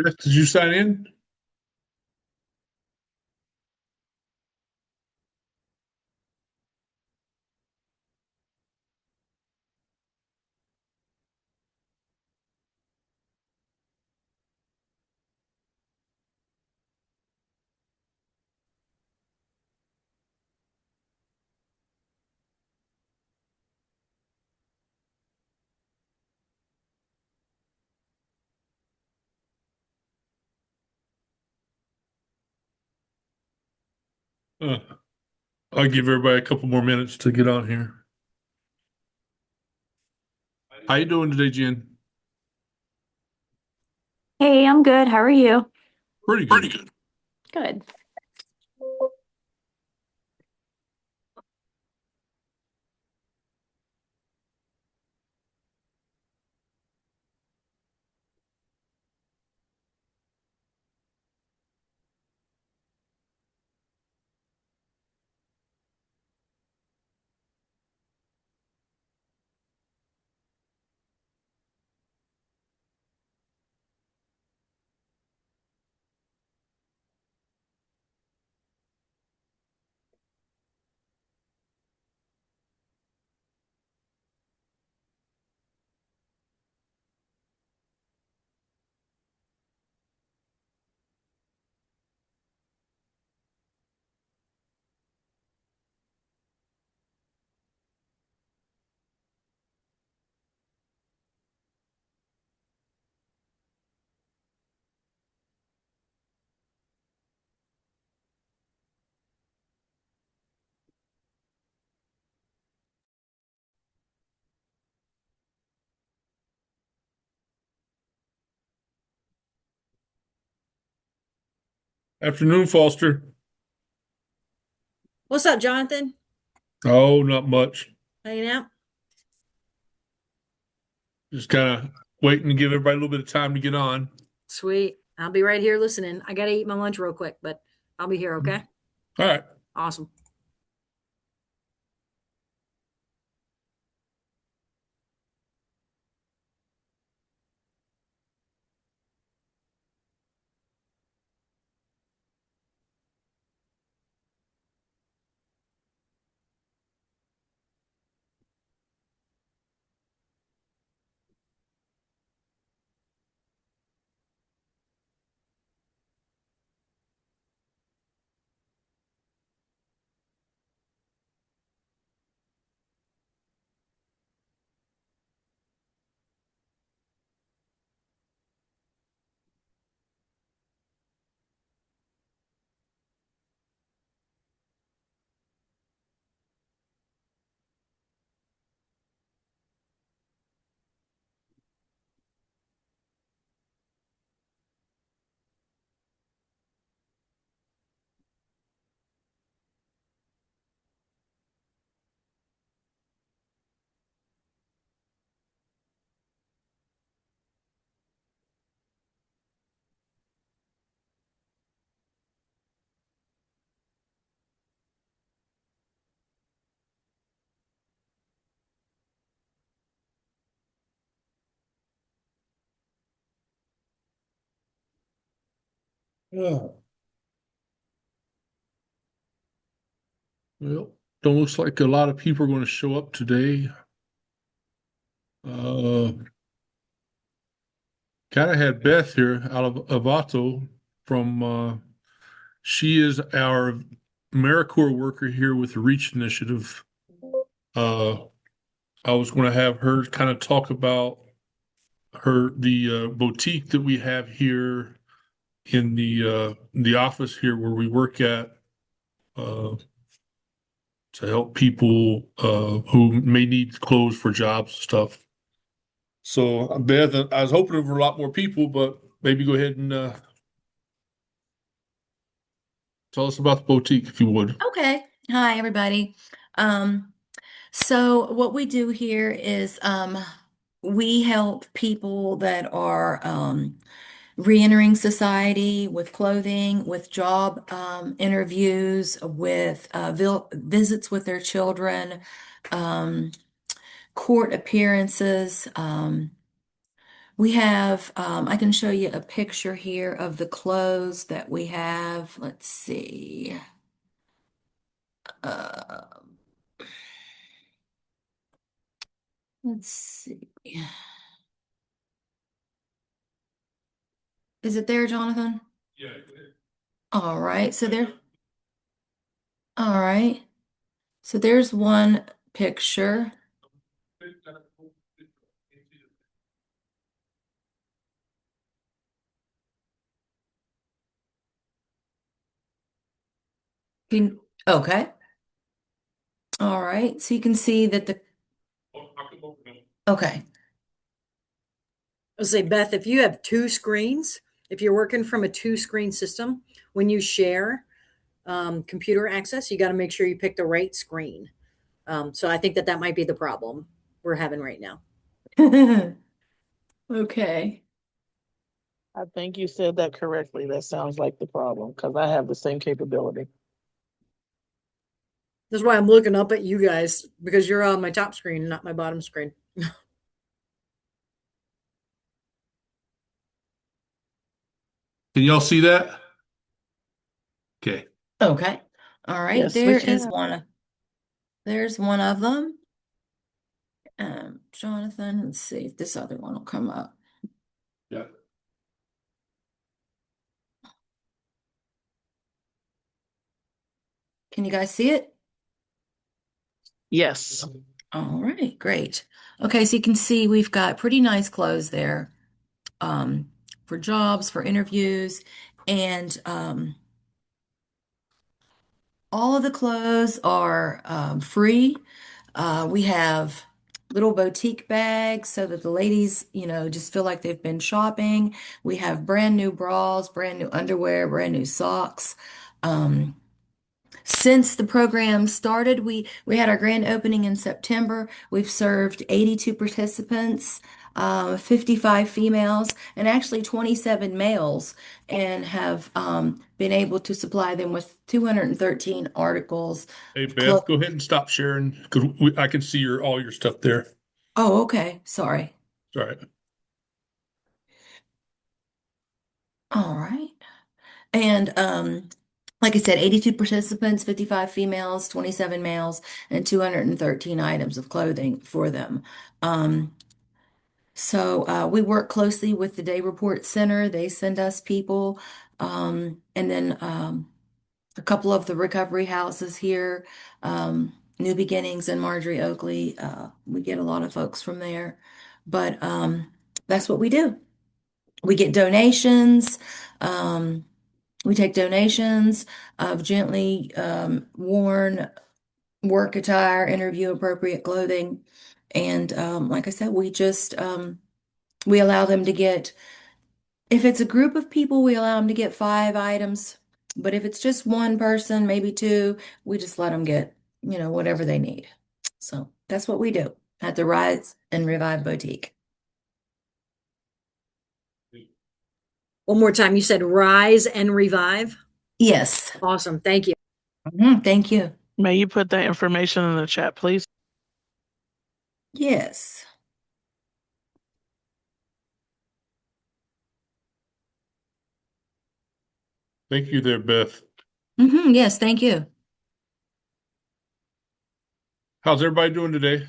Beth, did you sign in? Uh, I'll give everybody a couple more minutes to get on here. How you doing today, Jen? Hey, I'm good. How are you? Pretty Pretty good. good. Good. Afternoon, Foster. What's up, Jonathan? Oh, not much. Hanging out? Just kind of waiting to give everybody a little bit of time to get on. Sweet. I'll be right here listening. I gotta eat my lunch real quick, but I'll be here, okay? All right. Awesome. Yeah. Well, don't looks like a lot of people are going to show up today. Uh, Kind of had Beth here out of Avato from, she is our AmeriCorps worker here with the Reach Initiative. Uh, I was going to have her kind of talk about the boutique that we have here in the office here where we work at uh, to help people who may need clothes for jobs and stuff. So, Beth, I was hoping for a lot more people, but maybe go ahead and tell us about the boutique if you would. Okay. Hi, everybody. Um, so what we do here is we help people that are reentering society with clothing, with job interviews, with visits with their children, um, court appearances. We have, I can show you a picture here of the clothes that we have. Let's see. Uh, let's see. Is it there, Jonathan? Yeah. All right. All right. So there's one picture. Okay. All right. So you can see that okay. I'll say, Beth, if you have two screens, if you're working from a two-screen system, when you share computer access, you got to make sure you pick the right screen. So I think that that might be the problem we're having right now. Okay. I think you said that correctly. That sounds like the problem because I have the same capability. That's why I'm looking up at you guys because you're on my top screen, not my bottom screen. Can y'all see that? Okay. Okay. All right. Yes, we can. There's one of them. Jonathan, let's see if this other one will come up. Yeah. Can you guys see it? Yes. All right, great. Okay, so you can see we've got pretty nice clothes there for jobs, for interviews, and all of the clothes are free. We have little boutique bags so that the ladies, just feel like they've been shopping. We have brand new bras, brand new underwear, brand new socks. Um, Since the program started, we had our grand opening in September. We've served 82 participants, 55 females, and actually 27 males, and have been able to supply them with 213 articles. Hey, Clo- Beth, go ahead and stop sharing because I can see all your stuff there. oh, okay. Sorry. All right. All right. And like I said, 82 participants, 55 females, 27 males, and 213 items of clothing for them. Um, So we work closely with the Day Report Center. They send us people. And then a couple of the recovery houses here, New Beginnings and Marjorie Oakley. We get a lot of folks from there. But that's what we do. We get donations. Um, we take donations of gently worn work attire, interview appropriate clothing. And like I said, we allow them to get, if it's a group of people, we allow them to get 5 items. But if it's just one person, maybe two, we just let them get, whatever they need. So that's what we do at the Rise and Revive Boutique. One more time, you said rise and revive. Yes. Awesome. Thank you. Thank you. May you put that information in the chat, please? Yes. Thank you there, Beth. Yes, thank you. How's everybody doing today?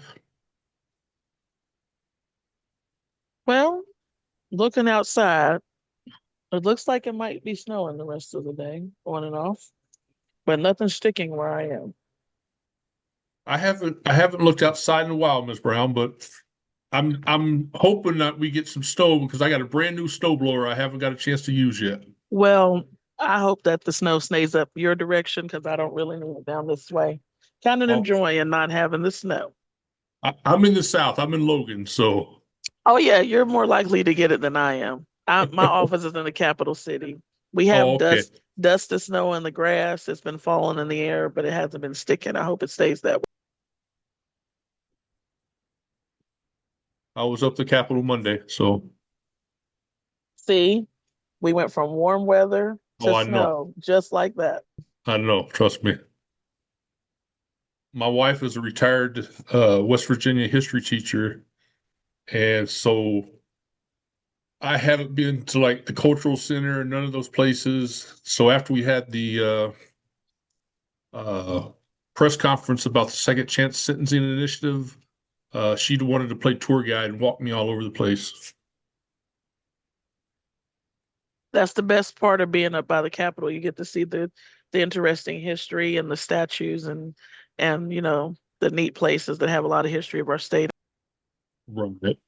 Well, looking outside, it looks like it might be snowing the rest of the day, on and off, but nothing's sticking where I am. I haven't looked outside in a while, Miss Brown, but I'm hoping that we get some snow because I got a brand new snow blower I haven't got a chance to use yet. Well, I hope that the snow stays up your direction because I don't really need it down this way. Kind of Oh, enjoying not having the snow. I'm in the South. I'm in Logan, so Oh yeah, you're more likely to get it than I am. My office is in the capital city. We have okay. dust and snow in the grass. It's been falling in the air, but it hasn't been sticking. I hope it stays that way. I was up the Capitol Monday, so See, we went from warm weather oh, to I know. snow just like that. I know. Trust me. My wife is a retired West Virginia history teacher, and so I haven't been to like the cultural center, none of those places. So after we had the press conference about the second chance sentencing initiative, she wanted to play tour guide and walk me all over the place. That's the best part of being up by the Capitol. You get to see the interesting history and the statues and the neat places that have a lot of history of our state. Right.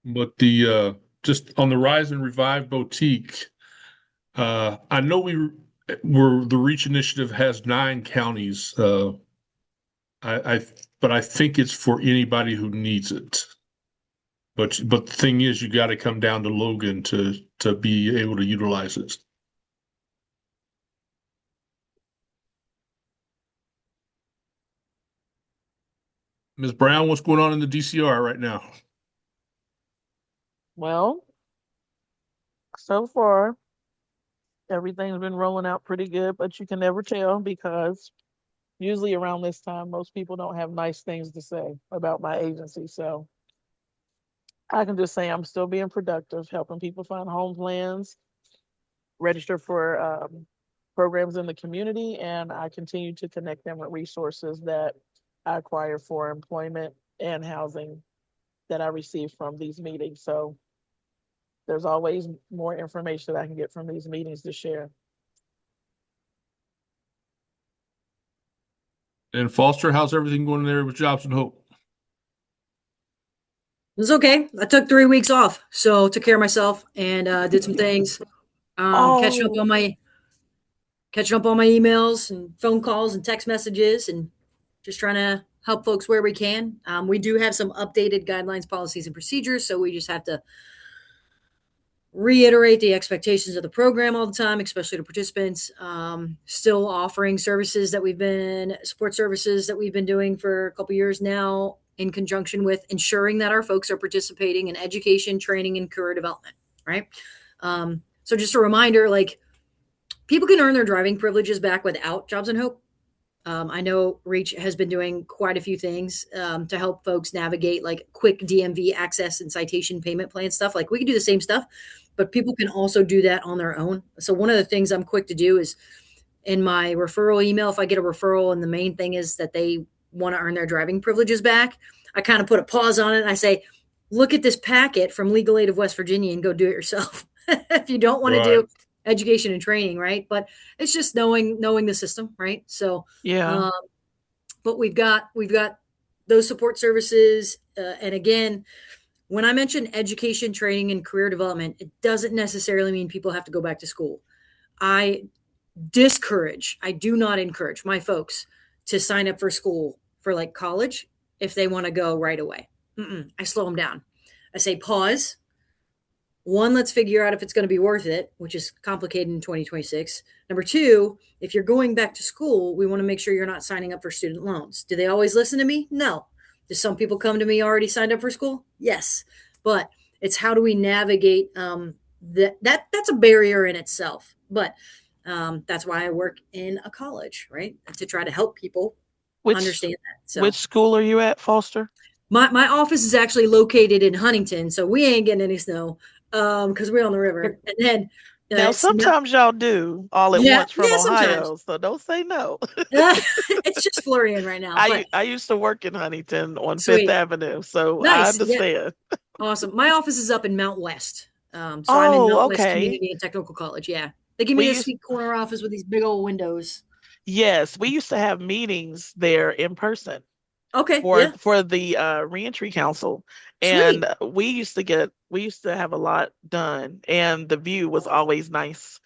But the just on the Rise and Revive boutique, I know the Reach Initiative has 9 counties. I but I think it's for anybody who needs it. But the thing is, you got to come down to Logan to be able to utilize it. Ms. Brown, what's going on in the DCR right now? Well, so far, everything's been rolling out pretty good, but you can never tell because usually around this time, most people don't have nice things to say about my agency. So I can just say I'm still being productive, helping people find home plans, register for programs in the community, and I continue to connect them with resources that I acquire for employment and housing that I receive from these meetings. So there's always more information that I can get from these meetings to share. And Foster, how's everything going there with Jobs and Hope? It's okay. I took 3 weeks off, so took care of myself and did some things. Catching up Oh, on my emails and phone calls and text messages, and just trying to help folks where we can. We do have some updated guidelines, policies, and procedures, so we just have to reiterate the expectations of the program all the time, especially to participants. Still offering support services that we've been doing for a couple years now, in conjunction with ensuring that our folks are participating in education, training, and career development. Right. So just a reminder, like, people can earn their driving privileges back without Jobs and Hope. I know Reach has been doing quite a few things to help folks navigate like quick DMV access and citation payment plan stuff. Like, we can do the same stuff, but people can also do that on their own. So one of the things I'm quick to do is, in my referral email, if I get a referral and the main thing is that they want to earn their driving privileges back, I kind of put a pause on it and I say, look at this packet from Legal Aid of West Virginia and go do it yourself. If you don't want to Right. do education and training, right? But it's just knowing the system, right? So, yeah. um, but we've got those support services, and again, when I mention education, training, and career development, it doesn't necessarily mean people have to go back to school. I I do not encourage my folks to sign up for school for like college if they want to go right away. I slow them down. I say pause. One, let's figure out if it's going to be worth it, which is complicated in 2026. Number two, if you're going back to school, we want to make sure you're not signing up for student loans. Do they always listen to me? No. Do some people come to me already signed up for school? Yes. But it's how do we navigate that's a barrier in itself. But that's why I work in a college, right? To try to help people Which understand that. So which school are you at, Foster? my office is actually located in Huntington, so we ain't getting any snow because we're on the river. And then Now, it's not, sometimes y'all do all at yeah, once from yeah, sometimes. Ohio, so don't say no. It's just flurrying right now, but I used to work in Huntington on Fifth sweet, Avenue, so I nice, yeah, understand. awesome. My office is up in Mount West, so I'm in Oh, Mount West okay. Community and Technical College. Yeah, they give me We this used sweet corner office with these big old windows. Yes, we used to have meetings there in person Okay, for yeah, the Reentry Council, sweet. and we used to have a lot done, and the view was always nice.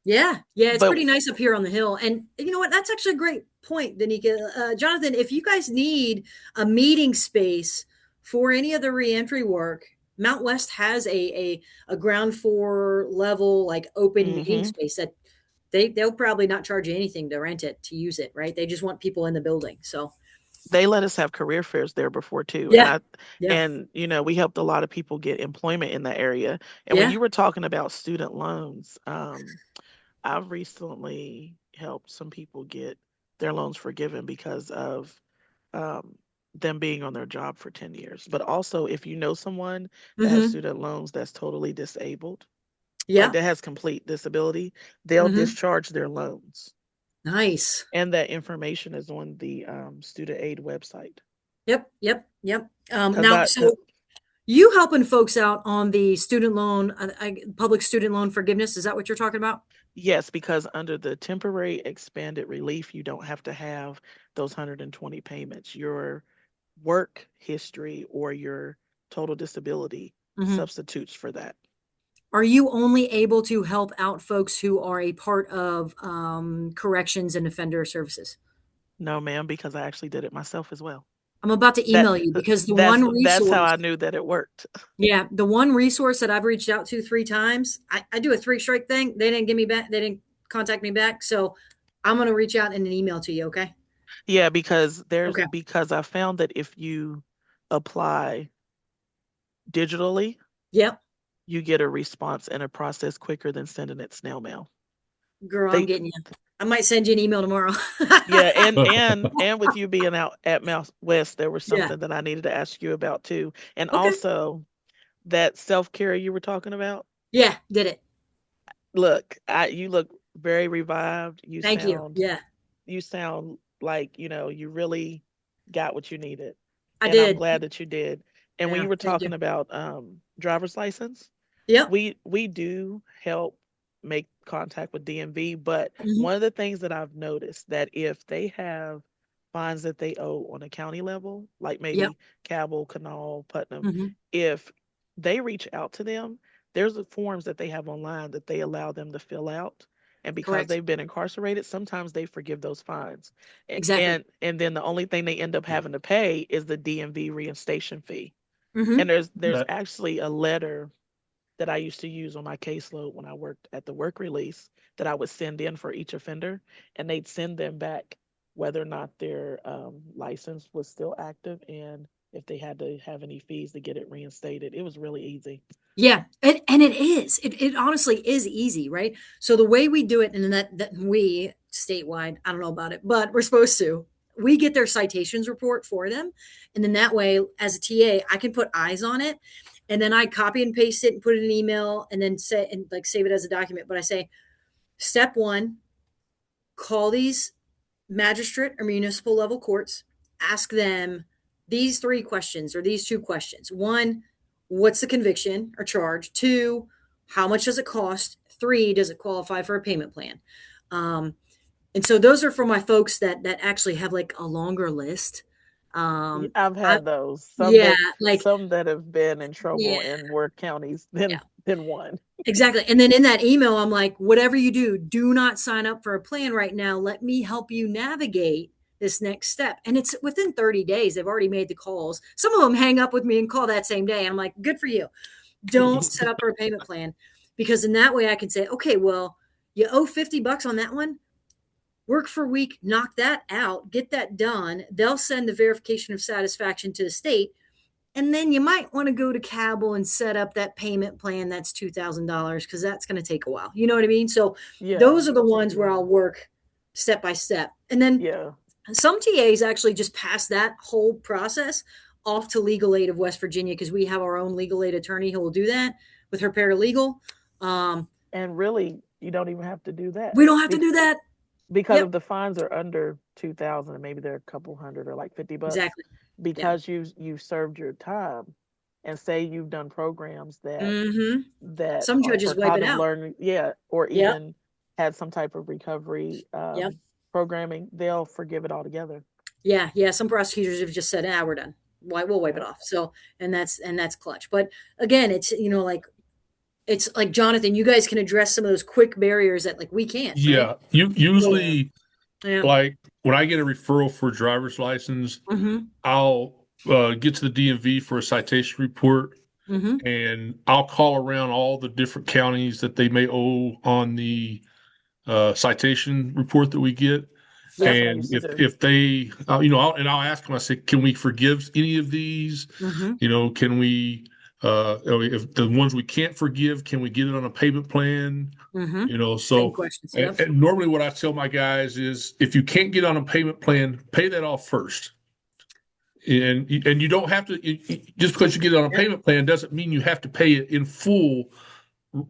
Yeah, yeah, it's But pretty nice up here on the hill. And you know what? That's actually a great point, Danica. Jonathan, if you guys need a meeting space for any of the reentry work, Mount West has a ground floor level like open meeting hmm space that they'll probably not charge you anything to rent it to use it, right? They just want people in the building. So they let us have career fairs there before too, yeah, yeah, and we helped a lot of people get employment in that area. And when yeah. you were talking about student loans, I've recently helped some people get their loans forgiven because of um, them being on their job for 10 years. But also, if you know someone that has Mm-hmm. student loans that's totally disabled, like Yeah. that has complete disability, they'll Mm-hmm. discharge their loans. Nice. And that information is on the student aid website. Yep. Yep. Yep. Because Now, I, cause, so you helping folks out on the student loan, public student loan forgiveness? Is that what you're talking about? yes, because under the temporary expanded relief, you don't have to have those 120 payments. Your work history or your total disability Mm-hmm. substitutes for that. Are you only able to help out folks who are a part of corrections and offender services? No, ma'am, because I actually did it myself as well. I'm about to That email you because the that's one that's how resource, I knew that it worked. yeah, the one resource that I've reached out to 3 times, I do a 3 strike thing. They didn't give me back. They didn't contact me back. So I'm going to reach out in an email to you. Okay. Yeah, because I found that if you apply digitally, Yep. you get a response and a process quicker than sending it snail mail. Girl, I'm They getting you. I might send you an email tomorrow. Yeah, and with you being out at Mouse West, there was Yeah. something that I needed to ask you about too. And Okay. also that self-care you were talking about. Yeah. Did it. Look, you look very revived. Thank you. Yeah. You sound like, you really got what you needed. I And I'm did. glad that you did. And when Yeah. you were Thank you. talking about driver's license, Yep. we do help make contact with DMV, but Hmm. one of the things that I've noticed that if they have fines that they owe on a county level, like Yep. maybe Cabell, Kanawha, Putnam, Hmm. if they reach out to them, there's the forms that they have online that they allow them to fill out. And because Correct. they've been incarcerated, sometimes they forgive those fines. Exactly. And then the only thing they end up having to pay is the DMV reinstation fee. Hmm. And there's That actually a letter that I used to use on my caseload when I worked at the work release that I would send in for each offender, and they'd send them back whether or not their license was still active and if they had to have any fees to get it reinstated. It was really easy. Yeah, and it is. It honestly is easy, right? So the way we do it, and that we statewide, I don't know about it, but we're supposed to. We get their citations report for them, and then that way, as a TA, I can put eyes on it, and then I copy and paste it and put it in an email, and then say and like save it as a document. But I say, step one, call these magistrate or municipal level courts, ask them these 3 questions or these 2 questions. One, what's the conviction or charge? Two, how much does it cost? Three, does it qualify for a payment plan? Um, and so those are for my folks that actually have like a longer list. I've I had those. Yeah, like Some that have been in yeah, trouble in more counties yeah. than one. Exactly. And then in that email, I'm like, whatever you do, do not sign up for a plan right now. Let me help you navigate this next step. And it's within 30 days. They've already made the calls. Some of them hang up with me and call that same day. And I'm like, good for you. Don't set up for a payment plan because in that way I can say, okay, well, you owe $50 on that one. Work for a week, knock that out, get that done. They'll send the verification of satisfaction to the state. And then you might want to go to Cabell and set up that payment plan that's $2,000 because that's going to take a while. You know what I mean? So Yeah, those are the ones where I'll work step by step. And then yeah. some TAs actually just pass that whole process off to Legal Aid of West Virginia because we have our own legal aid attorney who will do that with her paralegal. And really, you don't even have to do that. We don't have to do that. Because Yep, if the fines are under 2,000 and maybe they're a couple hundred or like $50, exactly. Yeah. because you've served your time and say you've done programs Hmm. that Some are for judges wipe it cognitive out. learning, yeah, or Yep. even had some type of recovery Yep. programming, they'll forgive it altogether. Yeah. Yeah. Some prosecutors have just said, we're done. Why we'll wipe it Yeah. off. So, and that's clutch. But again, it's like Jonathan, you guys can address some of those quick barriers that like we can't, right? yeah, you Yeah. usually Yeah. like when I get a referral for a driver's license, Mm-hmm. I'll get to the DMV for a citation report, Mm-hmm. and I'll call around all the different counties that they may owe on the citation report that we get. That's Yep. what I And used to do. if they, I'll ask them. I say, can we forgive any of these? Mm-hmm. Can we? If the ones we can't forgive, can we get it on a payment plan? Mm-hmm. Same So questions. and, Yep. and normally what I tell my guys is, if you can't get on a payment plan, pay that off first. And you don't have to just because you get it on a payment plan doesn't mean you have to pay it in full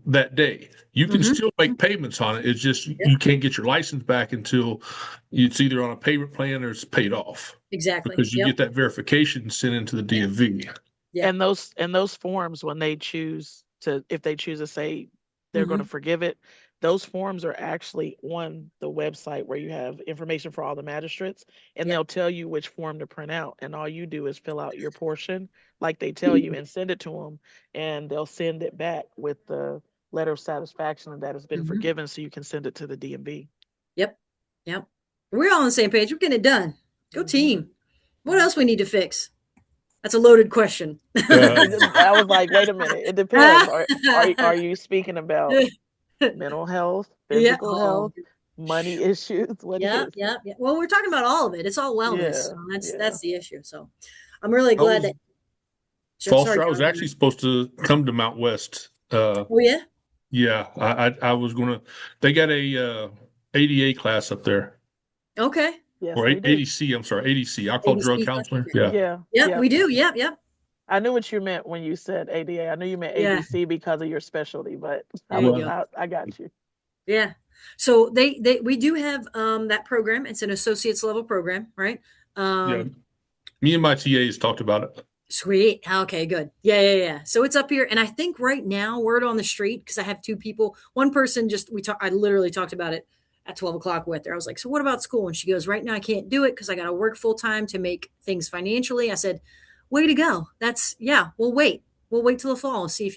that day. You can Mhm. still make payments on it. It's just Yep. you can't get your license back until it's either on a payment plan or it's paid off Exactly. because you Yep. get that verification sent into the DMV. Yeah. And those forms, when they choose to, if they choose to say they're going to forgive it, those forms are actually on the website where you have information for all the magistrates, and Yep. they'll tell you which form to print out. And all you do is fill out your portion, like they tell you, and send it to them, and they'll send it back with the letter of satisfaction that has been forgiven, so you can send it to the DMV. Yep. Yep. We're all on the same page. We're getting it done. Go team. What else we need to fix? That's a loaded question. I was like, wait a minute. It depends. Are you speaking about mental health, Yeah. physical Oh, health, money issues? What yeah, is? yeah, yeah. Well, we're talking about all of it. It's all wellness. Yeah, So that's yeah. that's the issue. So I'm really I glad was, that. Foster, I was John. actually supposed to come to Mount West. Oh yeah. Yeah, I was gonna. They got a ADA class up there, Okay. Yes, or they do. ADC. I'm sorry, ADC. I'll call drug ABC class. counselor. Okay. Yeah, Yeah, Yep, yeah. we do. Yep, yep. I knew what you meant when you said ADA. I knew you meant Yeah. ADC because of your specialty, but There you yeah. go. I got you. Yeah. So we do have that program. It's an associate's level program, right? Yeah. Me and my TAs talked about it. Sweet. Okay, good. Yeah, yeah, yeah. So it's up here, and I think right now, word on the street, because I have two people. One person just I literally talked about it at 12 o'clock with her. I was like, "So what about school?" And she goes, "Right now, I can't do it because I got to work full time to make things financially." I said, "Way to go. That's yeah. We'll wait. We'll wait till the fall and see if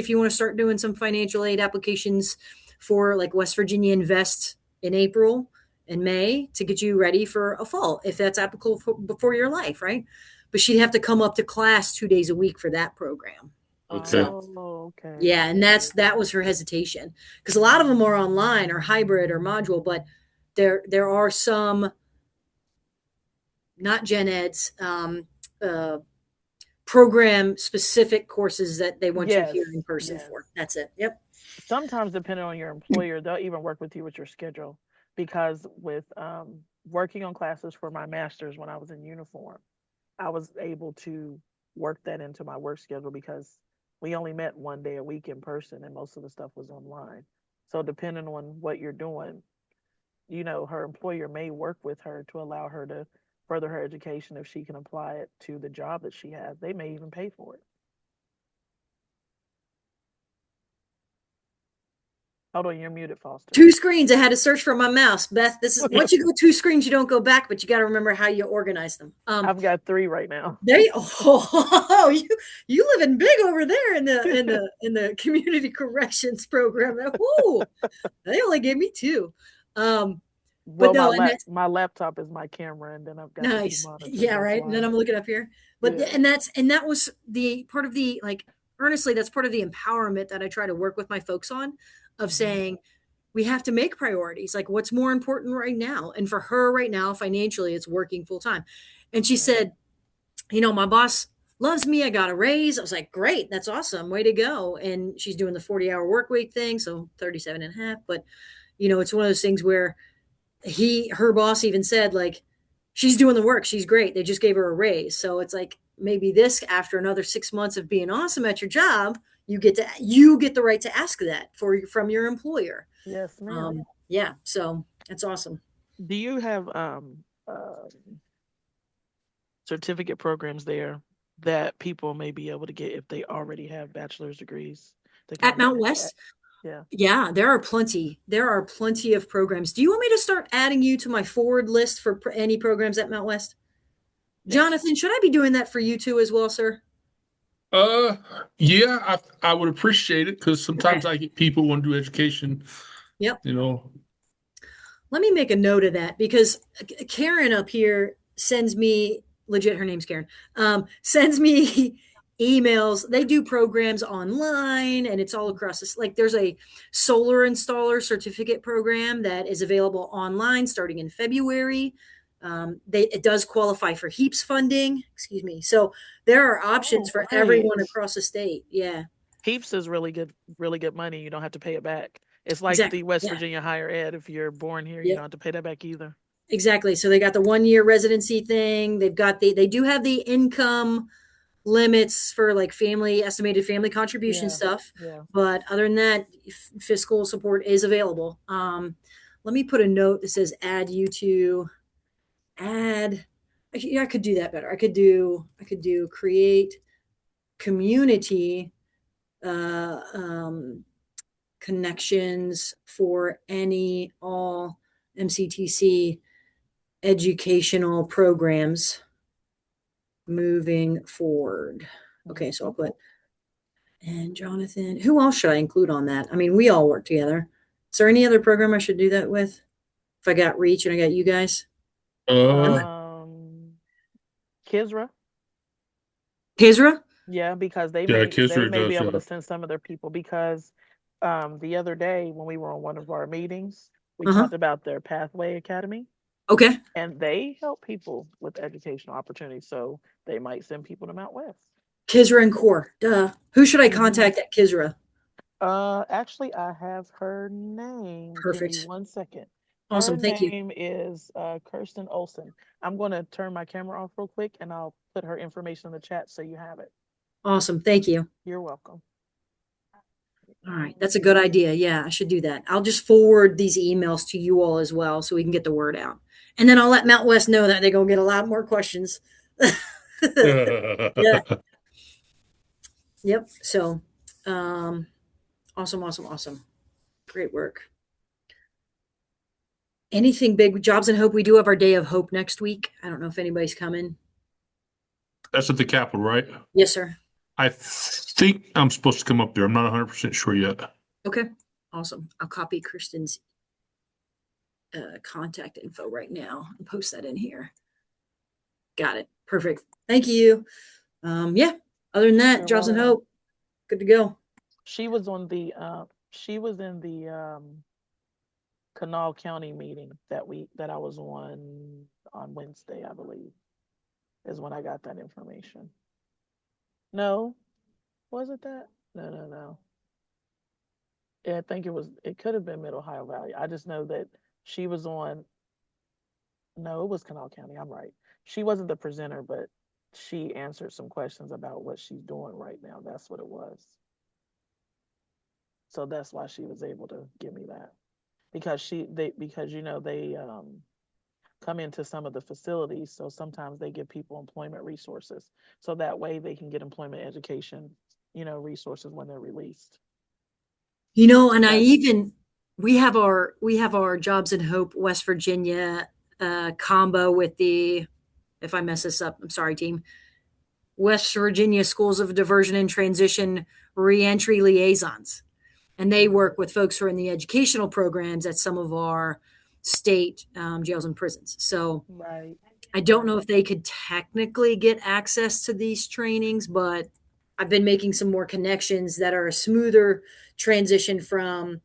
you want to start doing some financial aid applications for like West Virginia Invest in April and May to get you ready for a fall if that's applicable before your life, right?" But she'd have to come up to class 2 days a week for that program. Okay. So Okay. yeah, and that was her hesitation because a lot of them are online or hybrid or module, but there are some not gen eds uh, program specific courses that they want you Yes, here in person yes. for. That's it. Yep. Sometimes, depending on your employer, they'll even work with you with your schedule. Because with working on classes for my master's when I was in uniform, I was able to work that into my work schedule because we only met one day a week in person and most of the stuff was online. So depending on what you're doing, her employer may work with her to allow her to further her education if she can apply it to the job that she has. They may even pay for it. Hold on, you're muted, Foster. Two screens. I had to search for my mouse. Beth, this is once you go two screens, you don't go back, but you got to remember how you organize them. I've got 3 right now. You living big over there in the community corrections program. Woo, they only gave me 2. But no, and that's my laptop is my camera, and then I've got the 2 nice. monitors. Yeah, That's right. And then why. I'm looking up here. But Yeah. and that was the part of the like earnestly, that's part of the empowerment that I try to work with my folks on of saying we have to make priorities. Like what's more important right now? And for her right now, financially, it's working full time. And she said, my boss loves me. I got a raise. I was like, great. That's awesome. Way to go. And she's doing the 40-hour work week thing. So 37 and a half. But, it's one of those things where her boss even said like, she's doing the work. She's great. They just gave her a raise. So it's like, maybe this after another 6 months of being awesome at your job, you get the right to ask that from your employer. Yes, ma'am. Yeah. So that's awesome. Do you have certificate programs there that people may be able to get if they already have bachelor's degrees? At Mount West? Yeah. Yeah, there are plenty. There are plenty of programs. Do you want me to start adding you to my forward list for any programs at Mount West? Yes. Jonathan, should I be doing that for you too as well, sir? Yeah, I would appreciate it because sometimes Okay. I get people who want to do education. Yep. Let me make a note of that because Karen up here sends me legit. Her name's Karen. Sends me emails. They do programs online and it's all across this. Like there's a solar installer certificate program that is available online starting in February. It does qualify for HEAPS funding. Excuse me. So there are options for everyone across the state. Yeah. HEAPS is really good money. You don't have to pay it back. It's like Exactly. the West Virginia higher ed. If you're born here, you don't have to pay that back either. exactly. So they got the 1 year residency thing. They do have the income limits for like estimated family contribution Yeah, stuff. yeah. But other than that, fiscal support is available. Let me put a note that says add. Yeah, I could do that better. I could do create community uh, um, connections for all MCTC educational programs moving forward. Okay, so I'll put, and Jonathan, who else should I include on that? I mean, we all work together. Is there any other program I should do that with? If I got Reach and I got you guys? Uh, Kisra. Kizra? Yeah, because they yeah, they Kisra may be does. able to send some of their people because the other day when we were on one of our meetings, we Uh-huh. talked about their Pathway Academy Okay. and they help people with educational opportunities. So they might send people to Mount West. Kizra and Core. Duh. Who should I Mhm. contact at Kizra? Actually, I have her name. Give me Perfect. 1 second. Her Awesome. Thank you. name is Kirsten Olson. I'm going to turn my camera off real quick and I'll put her information in the chat so you have it. Awesome. Thank you. You're welcome. All right. That's a good idea. Yeah, I should do that. I'll just forward these emails to you all as well so we can get the word out. And then I'll let Mount West know that they're going to get a lot more questions. Yeah. Yep. So, um, awesome, awesome, awesome. Great work. Anything big? Jobs and Hope. We do have our Day of Hope next week. I don't know if anybody's coming. That's at the Capitol, right? Yes, sir. I think I'm supposed to come up there. I'm not 100% sure yet. Okay. Awesome. I'll copy Kristen's contact info right now and post that in here. Got it. Perfect. Thank you. Yeah. Other than that, You're Jobs and welcome. Hope. Good to go. She was on the she was in the Kanawha County meeting that I was on Wednesday, I believe, is when I got that information. No, was it that? No. Yeah, I think it could have been Middle Ohio Valley. I just know that she was on, no, it was Kanawha County. I'm right. She wasn't the presenter, but she answered some questions about what she's doing right now. That's what it was. So that's why she was able to give me that. Because they come into some of the facilities, so sometimes they give people employment resources. So that way they can get employment education, resources when they're released. And Because we have our Jobs and Hope West Virginia combo with the, if I mess this up, I'm sorry, team. West Virginia Schools of Diversion and Transition Reentry Liaisons. And they work with folks who are in the educational programs at some of our state jails and prisons. So right. I don't know if they could technically get access to these trainings, but I've been making some more connections that are a smoother transition from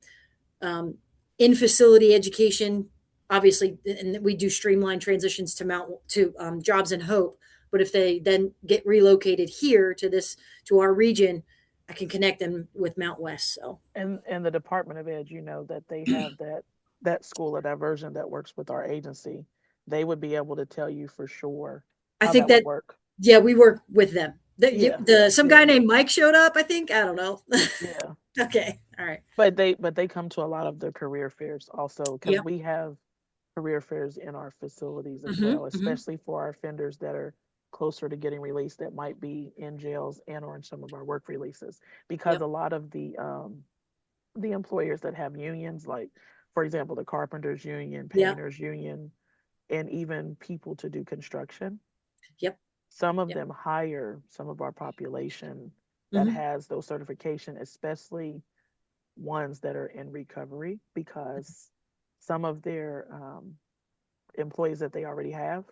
in facility education. Obviously, and we do streamline transitions to Jobs and Hope. But if they then get relocated here to our region, I can connect them with Mount West. So And the Department of Ed, that they have that school of diversion that works with our agency. They would be able to tell you for sure I how think that would that, work. yeah, we work with them. Yeah, Some guy yeah, named Mike showed up, I think. I don't know. yeah. Okay. All right. But they come to a lot of the career fairs also because Yep. we have career fairs in our facilities as Mm-hmm, well, mm-hmm. especially for our offenders that are closer to getting released that might be in jails and or in some of our work releases. Because Yep. a lot of the employers that have unions, like for example, the carpenters union, Yep. painters union, and even people to do construction, Yep. some of Yep. them hire some of our population that Mm-hmm. has those certification, especially ones that are in recovery, because some of their employees that they already have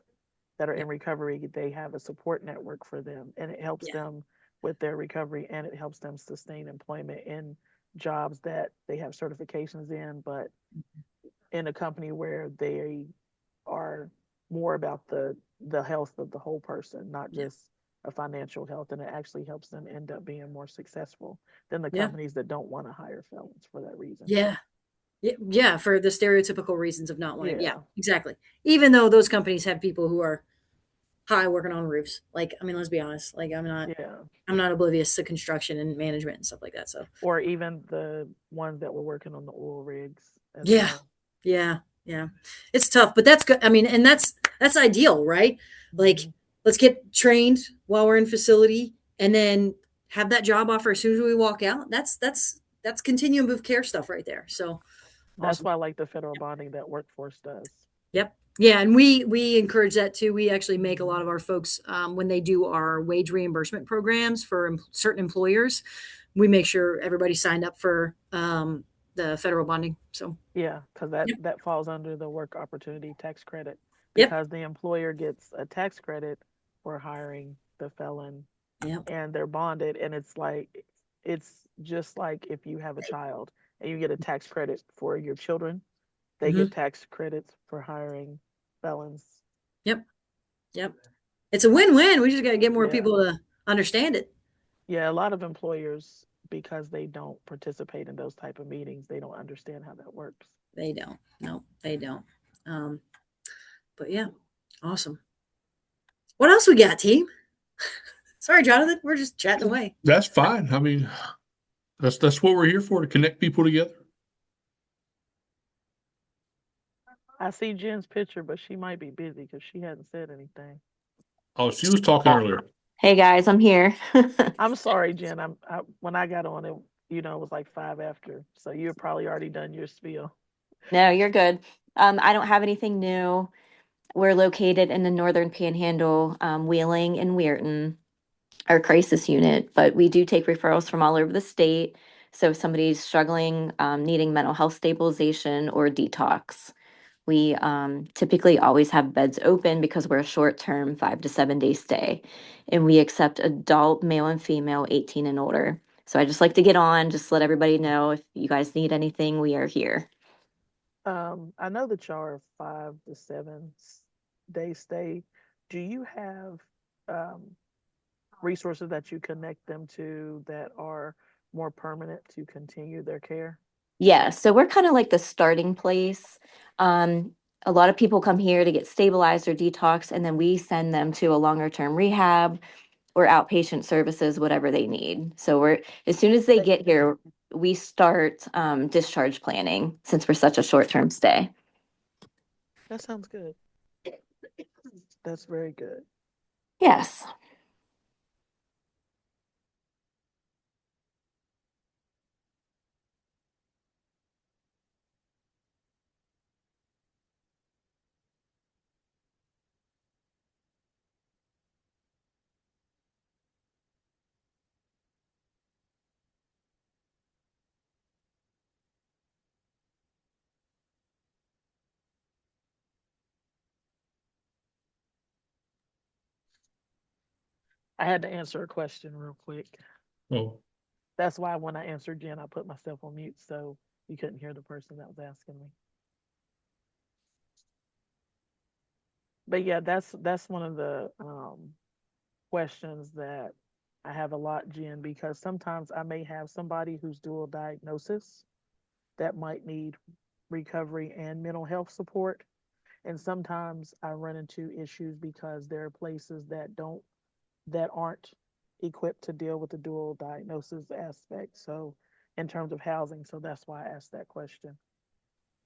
that are in Yep. recovery, they have a support network for them, and it helps Yeah. them with their recovery, and it helps them sustain employment in jobs that they have certifications in, but in a company where they are more about the health of the whole person, not Yeah. just a financial health, and it actually helps them end up being more successful than the Yeah. companies that don't want to hire felons for that reason. Yeah. Yeah, for the stereotypical reasons of not wanting. Yeah, Yeah, exactly. Even though those companies have people who are high working on roofs. Like, I mean, let's be honest. Like, yeah. I'm not oblivious to construction and management and stuff like that. So, Or even the ones that were working on the oil rigs as yeah, well. yeah, yeah. It's tough, but that's good. I mean, and that's ideal, right? Like, Mhm. let's get trained while we're in facility, and then have that job offer as soon as we walk out. That's continuum of care stuff right there. So That's awesome. why I like the federal bonding that workforce does. Yep. Yeah, and we encourage that too. We actually make a lot of our folks when they do our wage reimbursement programs for certain employers, we make sure everybody signed up for the federal bonding. So Yeah, because that yep, that falls under the work opportunity tax credit yep, because the employer gets a tax credit for hiring the felon yep. and they're bonded and it's just like if you have a child and you get a tax credit for your children, they Hmm. get tax credits for hiring felons. Yep, yep. It's a win-win. We just got to get more Yeah. people to understand it. Yeah, a lot of employers because they don't participate in those type of meetings, they don't understand how that works. They don't. No, they don't. Um, but yeah, awesome. What else we got, team? Sorry, Jonathan. We're just chatting away. That's fine. I mean, that's what we're here for, to connect people together. I see Jen's picture, but she might be busy because she hadn't said anything. Oh, she was talking earlier. Hey guys, I'm here. I'm sorry, Jen. When I got on it, it was like 5 after, so you had probably already done your spiel. No, you're good. I don't have anything new. We're located in the Northern Panhandle, Wheeling and Weirton, our crisis unit, but we do take referrals from all over the state. So if somebody's struggling, needing mental health stabilization or detox, we typically always have beds open because we're a short-term 5 to 7 day stay, and we accept adult male and female 18 and older. So I just like to get on, just let everybody know if you guys need anything, we are here. I know that y'all are 5 to 7 day stay. Do you have um, resources that you connect them to that are more permanent to continue their care? Yeah, so we're kind of like the starting place. Um, a lot of people come here to get stabilized or detox, and then we send them to a longer term rehab or outpatient services, whatever they need. So we're as soon as they get here, we start discharge planning since we're such a short term stay. That sounds good. That's very good. Yes. I had to answer a question real quick. Oh, That's why when I answered Jen, I put myself on mute so you couldn't hear the person that was asking me. But yeah, that's one of the questions that I have a lot, Jen, because sometimes I may have somebody who's dual diagnosis that might need recovery and mental health support. And sometimes I run into issues because there are places that aren't equipped to deal with the dual diagnosis aspect. So in terms of housing, so that's why I asked that question.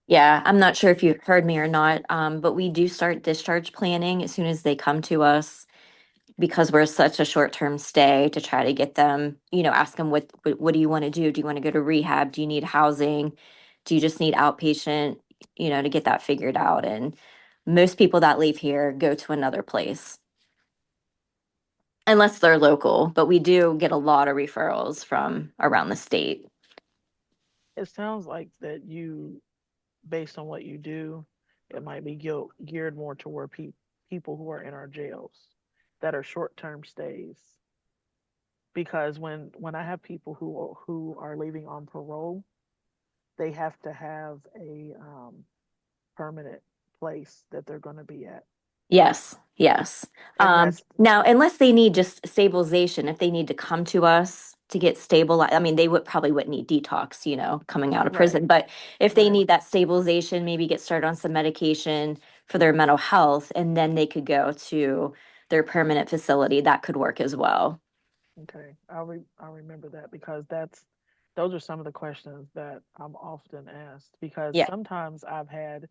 Yeah, I'm not sure if you heard me or not, but we do start discharge planning as soon as they come to us because we're such a short-term stay to try to get them, ask them what do you want to do? Do you want to go to rehab? Do you need housing? Do you just need outpatient, to get that figured out? And most people that leave here go to another place unless they're local, but we do get a lot of referrals from around the state. It sounds like that you, based on what you do, it might be geared more toward people who are in our jails that are short-term stays. Because when I have people who are leaving on parole, they have to have a permanent place that they're going to be at. Yes, yes. And that's Now, unless they need just stabilization, if they need to come to us to get stabilized. I mean, they probably wouldn't need detox, you know, coming out of Right. prison, but if they Right. need that stabilization, maybe get started on some medication for their mental health, and then they could go to their permanent facility, that could work as well. Okay, I'll remember that because those are some of the questions that I'm often asked because Yeah. sometimes I've had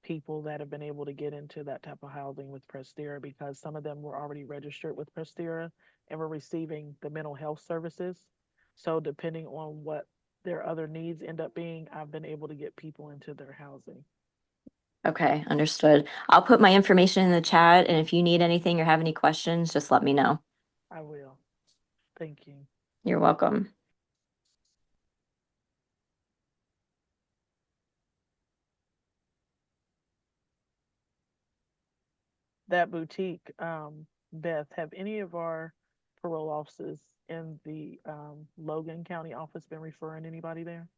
people that have been able to get into that type of housing with Prestera because some of them were already registered with Prestera and were receiving the mental health services. So depending on what their other needs end up being, I've been able to get people into their housing. Okay, understood. I'll put my information in the chat, and if you need anything or have any questions, just let me know. I will. Thank you. You're welcome. That boutique, Beth, have any of our parole officers in the Logan County office been referring anybody there?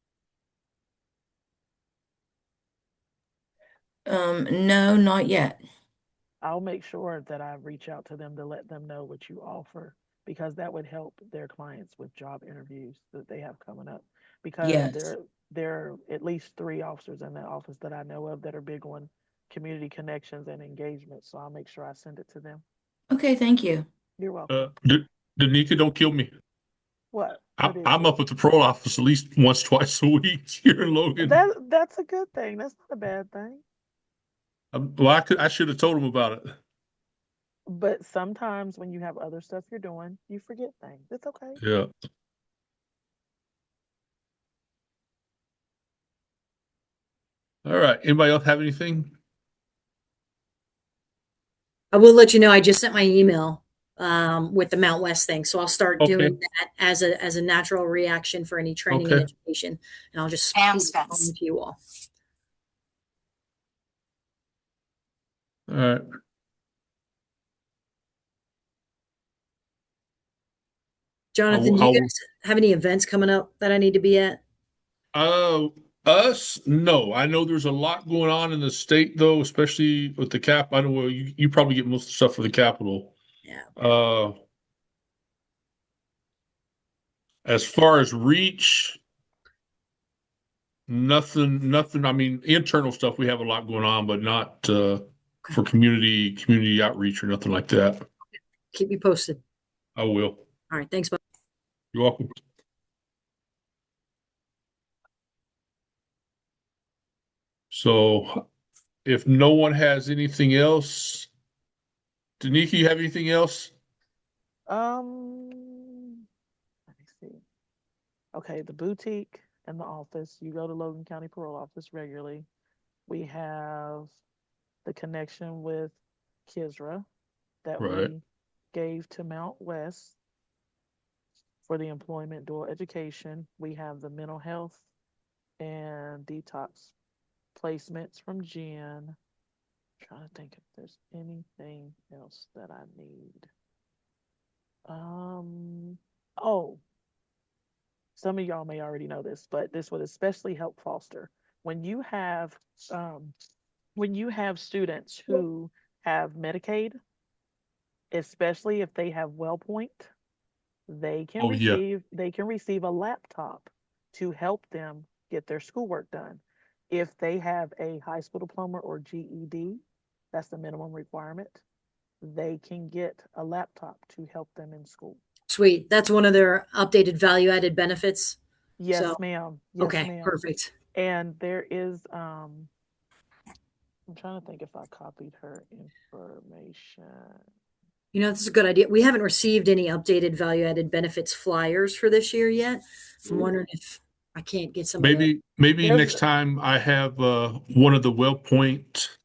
No, not yet. I'll make sure that I reach out to them to let them know what you offer because that would help their clients with job interviews that they have coming up. Because Yes. there are at least 3 officers in that office that I know of that are big on community connections and engagement. So I'll make sure I send it to them. Okay, thank you. You're welcome. Danica, don't kill me. What? I, What is I'm it? up at the parole office at least once, twice a week here in Logan. That's a good thing. That's not a bad thing. Well, I should have told him about it. But sometimes when you have other stuff you're doing, you forget things. It's okay. Yeah. All right. Anybody else have anything? I will let you know I just sent my email with the Mount West thing, so I'll start Okay. doing that as a natural reaction for any training and Okay. education, and I'll just Pam's forward it fence. on to you all. All right. Jonathan, do you guys have any events coming up that I need to be at? Uh, us? No. I know there's a lot going on in the state though, especially with the cap. I know well, you probably get most of the stuff for the Capitol. Yeah. As far as reach, nothing. I mean, internal stuff, we have a lot going on, but not for community outreach or nothing like that. Keep me posted. I will. All right. Thanks, bud. You're welcome. So if no one has anything else, Danica, you have anything else? Let me see. Okay, the boutique and the office. You go to Logan County Parole Office regularly. We have the connection with Kisra that Right. we gave to Mount West for the employment dual education. We have the mental health and detox placements from Jen. Trying to think if there's anything else that I need. Oh, some of y'all may already know this, but this would especially help foster when you have students who have Medicaid, especially if they have WellPoint, they can Oh yeah. receive a laptop to help them get their schoolwork done. If they have a high school diploma or GED, that's the minimum requirement, they can get a laptop to help them in school. Sweet. That's one of their updated value-added benefits. Yes, So, ma'am. Yes, okay, ma'am. perfect. And there is I'm trying to think if I copied her information. You know, this is a good idea. We haven't received any updated value-added benefits flyers for this year yet. I'm wondering if I can't get some of the. Maybe There's- next time I have one of the WellPoint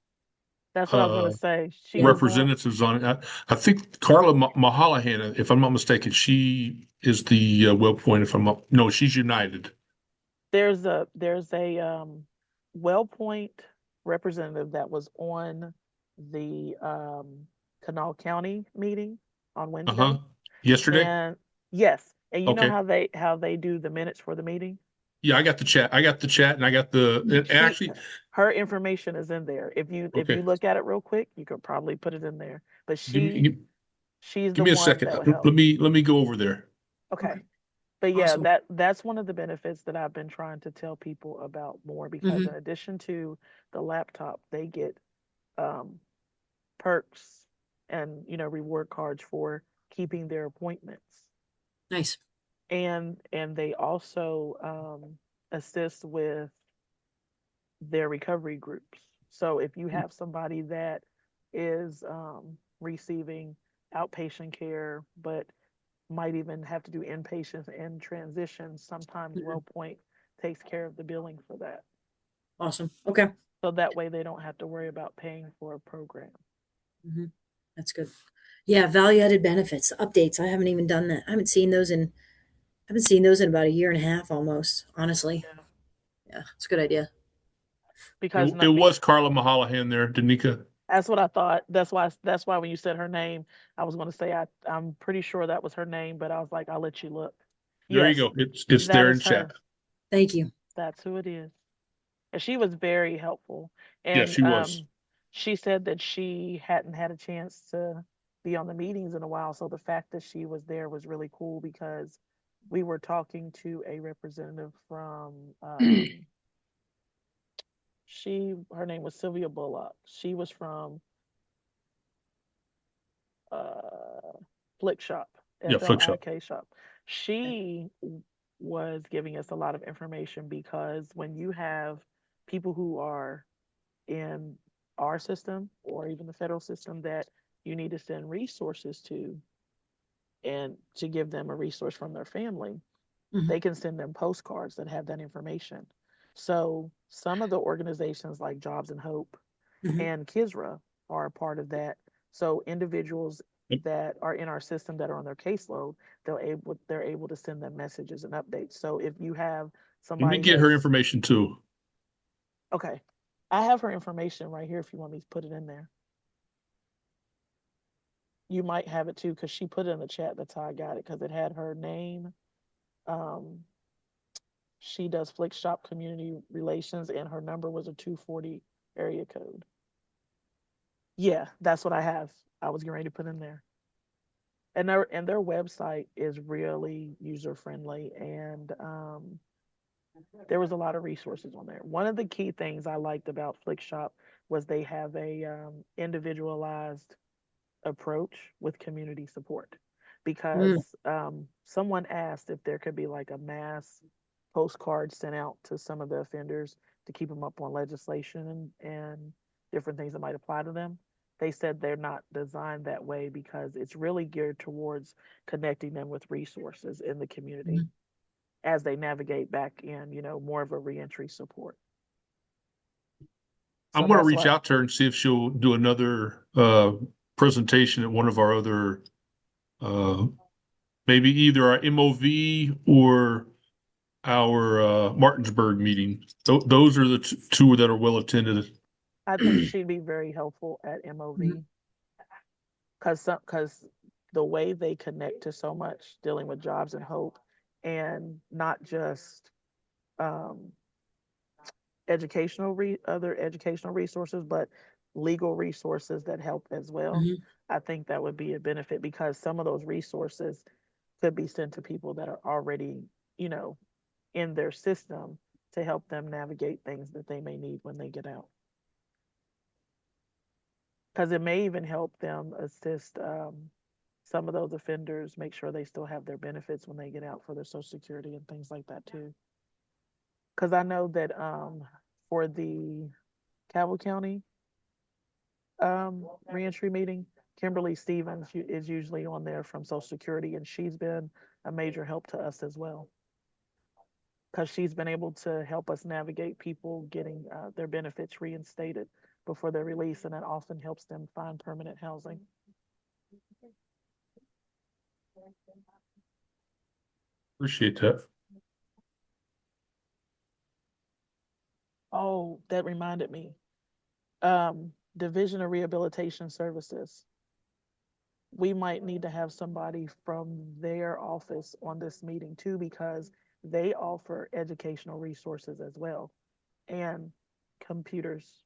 That's what I was going to say. She was representatives on it. I think Carla Mahalahan, if I'm not mistaken, she is the WellPoint. If I'm not, no, she's United. there's a WellPoint representative that was on the Kanawha County meeting on Wednesday. Uh-huh. Yesterday? And yes, and you know Okay. how they do the minutes for the meeting? Yeah, I got the chat. And I got and actually, Her information is in there. If you okay. look at it real quick, you could probably put it in there. But Give me she's give the me a one second. that would help. Let me go over there. Okay. But yeah, Awesome. that's one of the benefits that I've been trying to tell people about more, because in addition to the laptop, they get um, perks and reward cards for keeping their appointments, Nice. and they also assist with their recovery groups. So if you have somebody that is receiving outpatient care, but might even have to do inpatients and transitions, sometimes Mhm. WellPoint takes care of the billing for that. Awesome. Okay. So that way they don't have to worry about paying for a program. hmm That's good. Yeah, value added benefits updates. I haven't even done that. I haven't seen those in about a year and a half almost. Honestly, Yeah. yeah, it's a good idea. Because It not be, was Carla Mahalahan there, Danica. that's what I thought. That's why when you said her name, I was going to say I'm pretty sure that was her name, but I was like, I'll let you look. There you Yes, go. It's that there in is chat. her. Thank you. That's who it is. And she was very helpful. Yes, And she was. she said that she hadn't had a chance to be on the meetings in a while. So the fact that she was there was really cool, because we were talking to a representative from her name was Sylvia Bullock. She was from uh Flick Shop, Yeah, Flick Shop. FLIK Shop. She was giving us a lot of information, because when you have people who are in our system or even the federal system that you need to send resources to, and to give them a resource from their family, Mhm. they can send them postcards that have that information. So some of the organizations like Jobs and Hope Mhm. and Kisra are a part of that. So individuals Yep. that are in our system that are on their caseload, they're able to send them messages and updates. So if you have Let me somebody get her that's information too. okay, I have her information right here if you want me to put it in there. You might have it too, because she put it in the chat. That's how I got it, because it had her name. Um, she does Flick Shop Community Relations, and her number was a 240 area code. Yeah, that's what I have. I was getting ready to put in there. And their website is really user friendly, and there was a lot of resources on there. One of the key things I liked about Flick Shop was they have a individualized approach with community support, Mm. because someone asked if there could be like a mass postcard sent out to some of the offenders to keep them up on legislation and different things that might apply to them. They said they're not designed that way, because it's really geared towards connecting them with resources in the community Mhm. as they navigate back in, more of a reentry support. I'm So going to that's reach what out to her and see if she'll do another presentation at one of our other, uh, maybe either our MOV or our Martinsburg meeting. Those are the two that are well attended. I think she'd be very helpful at MOV, Mhm. because the way they connect to so much dealing with Jobs and Hope, and not just um, other educational resources, but legal resources that help as well. Mhm. I think that would be a benefit, because some of those resources could be sent to people that are already, you know, in their system, to help them navigate things that they may need when they get out. Because it may even help them assist some of those offenders make sure they still have their benefits when they get out for their Social Security and things like that too. Because I know that for the Cabell County reentry meeting, Kimberly Stevens is usually on there from Social Security, and she's been a major help to us as well, because she's been able to help us navigate people getting their benefits reinstated before they're released, and that often helps them find permanent housing. Appreciate that. Oh, that reminded me. Division of Rehabilitation Services. We might need to have somebody from their office on this meeting too, because they offer educational resources as well, and computers.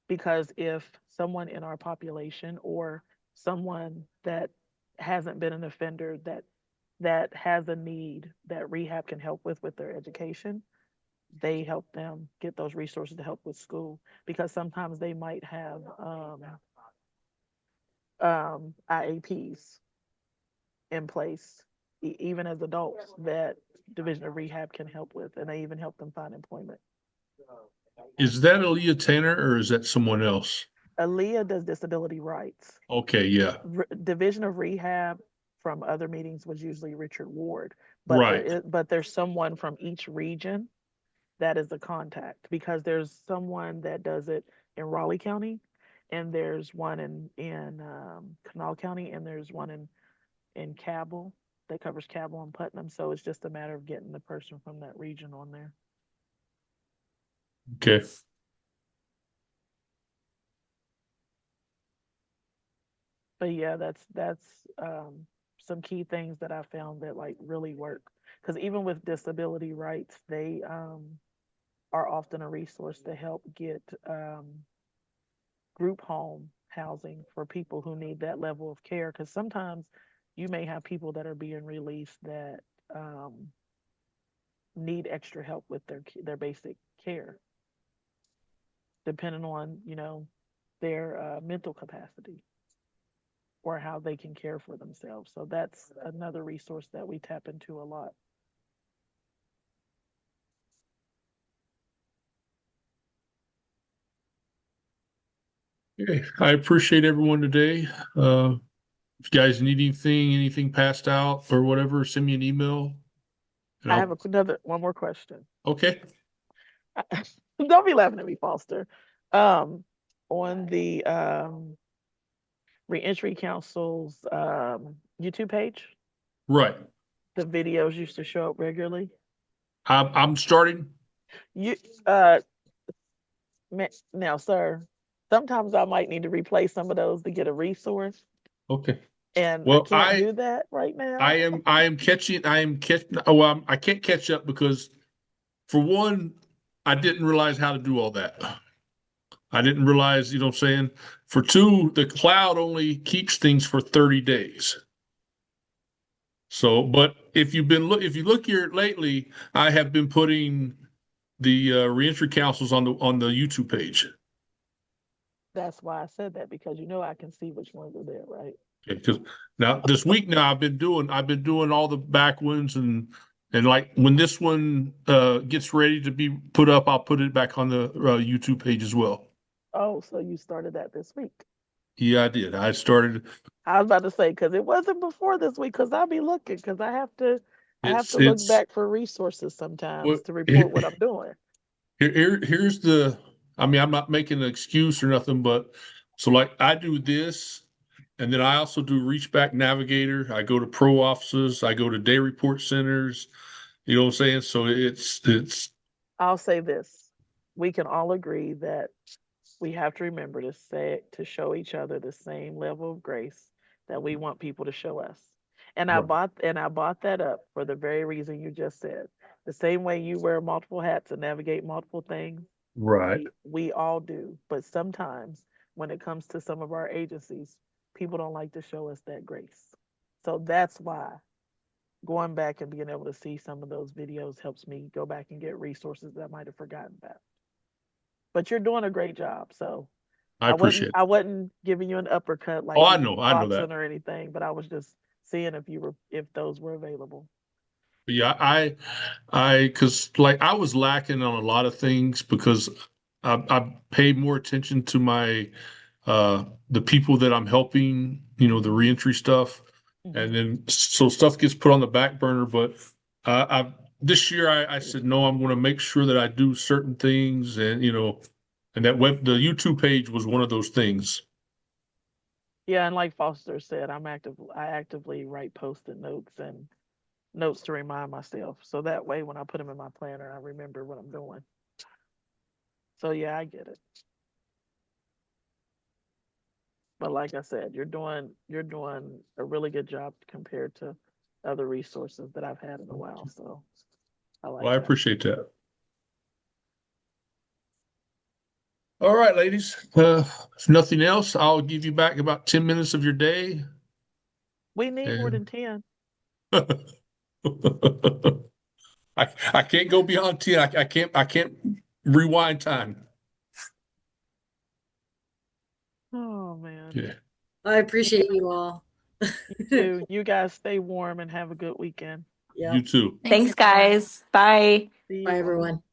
Because if someone in our population, or someone that hasn't been an offender, that that has a need that rehab can help with their education, they help them get those resources to help with school, because sometimes they might have IAPs in place, even as adults, that Division of Rehab can help with, and they even help them find employment. Is that Aaliyah Tanner or is that someone else? Aaliyah does disability rights. Okay, yeah, Division of Rehab from other meetings was usually Richard Ward, but right. there's someone from each region that is the contact, because there's someone that does it in Raleigh County, and there's one in Kanawha County, and there's one in Cabell that covers Cabell and Putnam. So it's just a matter of getting the person from that region on there. Okay. But yeah, that's some key things that I found that like really work. Because even with disability rights, they are often a resource to help get group home housing for people who need that level of care. Because sometimes you may have people that are being released that need extra help with their basic care, depending on their mental capacity or how they can care for themselves. So that's another resource that we tap into a lot. Okay. I appreciate everyone today. If you guys need anything passed out or whatever, send me an email. And I have one more question. Okay. Don't be laughing at me, Foster. On the Reentry Council's YouTube page, Right. the videos used to show up regularly. I'm starting. You now, sir, sometimes I might need to replay some of those to get a resource, Okay. and I Well, can't do that right now. I am catching. Oh, well, I can't catch up because, for one, I didn't realize how to do all that. I didn't realize, you know what I'm saying? For two, the cloud only keeps things for 30 days. So, but if you look here lately, I have been putting the reentry councils on the YouTube page. That's why I said that, because I can see which ones are there, right? Okay, because now this week now I've been doing all the back ones, and like when this one gets ready to be put up, I'll put it back on the YouTube page as well. Oh, so you started that this week? Yeah, I did. I started. I was about to say, because it wasn't before this week, because I'll be looking, because I have to It's look back for resources sometimes to report what I'm doing. Here's the. I mean, I'm not making an excuse or nothing, but so like I do this, and then I also do Reach Back Navigator. I go to pro offices. I go to day report centers. You know what I'm saying? So it's. I'll say this: we can all agree that we have to remember to show each other the same level of grace that we want people to show us. And I bought that up for the very reason you just said. The same way you wear multiple hats and navigate multiple things, Right. we all do. But sometimes when it comes to some of our agencies, people don't like to show us that grace. So that's why going back and being able to see some of those videos helps me go back and get resources that I might have forgotten about. But you're doing a great job. So I appreciate it. I wasn't giving you an uppercut like Oh, you I know that. boxing or anything, but I was just seeing if those were available. But yeah, because like I was lacking on a lot of things because I paid more attention to the people that I'm helping, the reentry stuff, and then so stuff gets put on the back burner. But this year I said no, I'm going to make sure that I do certain things, and and the YouTube page was one of those things. Yeah, and like Foster said, I actively write post-it notes and notes to remind myself. So that way when I put them in my planner, I remember what I'm doing. So yeah, I get it. But like I said, you're doing a really good job compared to other resources that I've had in a while. So I like Well, I that. appreciate that. All right, ladies. If nothing else, I'll give you back about 10 minutes of your day. We need more And than 10. I can't go beyond 10. I can't rewind time. Oh man. Yeah. I appreciate you all. You too. You guys stay warm and have a good weekend. Yeah. You too. Thanks, guys. Bye. See Bye, you. everyone.